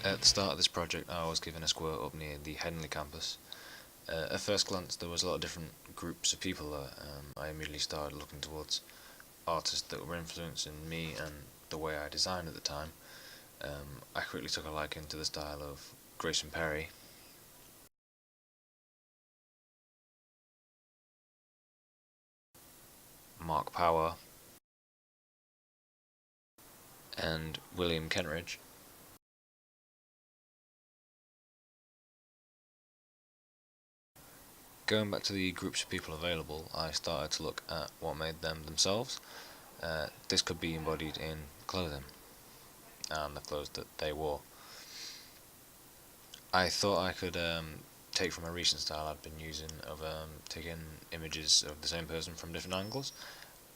At the start of this project, I was given a square up near the Henley campus. At first glance, there was a lot of different groups of people there. I immediately started looking towards artists that were influencing me and the way I designed at the time. I quickly took a liking to the style of Grayson Perry, Mark Power, and William Kentridge. Going back to the groups of people available, I started to look at what made them themselves. This could be embodied in clothing and the clothes that they wore. I thought I could take from a recent style I'd been using of taking images of the same person from different angles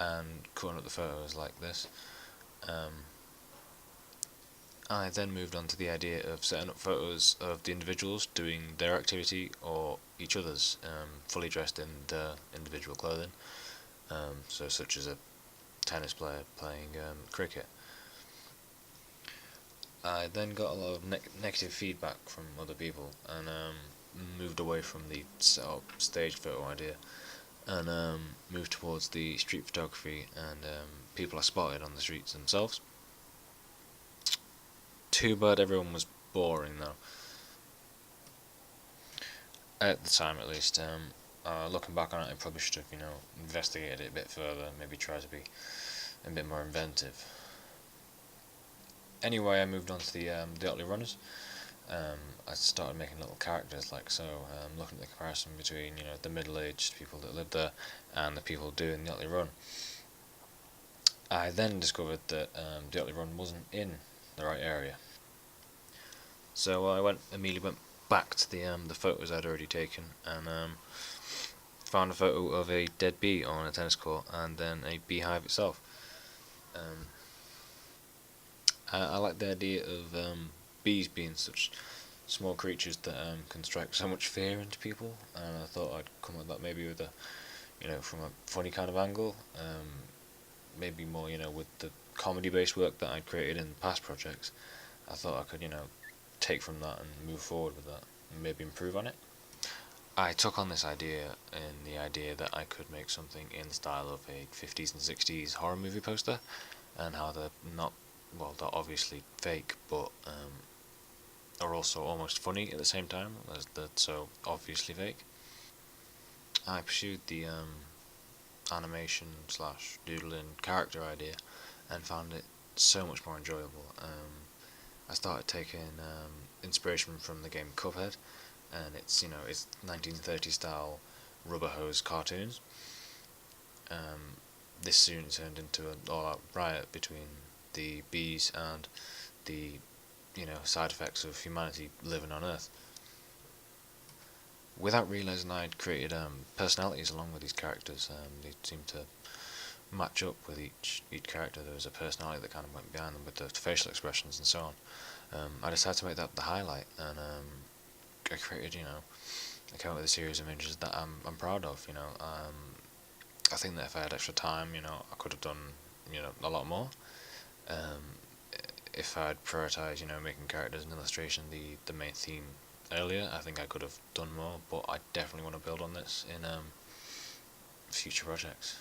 and cutting up the photos like this. Um, I then moved on to the idea of setting up photos of the individuals doing their activity or each other's, fully dressed in their individual clothing. So, such as a tennis player playing cricket. I then got a lot of negative feedback from other people and moved away from the set up stage photo idea and moved towards the street photography and people I spotted on the streets themselves. Too bad everyone was boring though. At the time, at least. Looking back on it, I probably should have, investigated it a bit further. Maybe try to be a bit more inventive. Anyway, I moved on to the Otley Runners. I started making little characters like so, looking at the comparison between the middle-aged people that lived there and the people doing the Otley Run. I then discovered that the Otley Run wasn't in the right area, so I immediately went back to the photos I'd already taken and found a photo of a dead bee on a tennis court and then a beehive itself. Um, I like the idea of bees being such small creatures that can strike so much fear into people, and I thought I'd come at that maybe with from a funny kind of angle, maybe more, with the comedy-based work that I'd created in past projects. I thought I could, take from that and move forward with that, and maybe improve on it. I took on this idea in the idea that I could make something in the style of a 50s and 60s horror movie poster, and how they're not, well, they're obviously fake, but are also almost funny at the same time, as they're so obviously fake. I pursued the animation slash doodling character idea and found it so much more enjoyable. I started taking inspiration from the game Cuphead, and it's 1930s style rubber hose cartoons. Um, this soon turned into an all-out riot between the bees and the side effects of humanity living on Earth. Without realizing I'd created personalities along with these characters, they seemed to match up with each character. There was a personality that kind of went behind them with the facial expressions and so on. I decided to make that the highlight, and I created, I came up with a series of images that I'm proud of. I think that if I had extra time, I could have done, a lot more. Um, if I'd prioritised, making characters and illustration the main theme earlier, I think I could have done more. But I definitely want to build on this in future projects.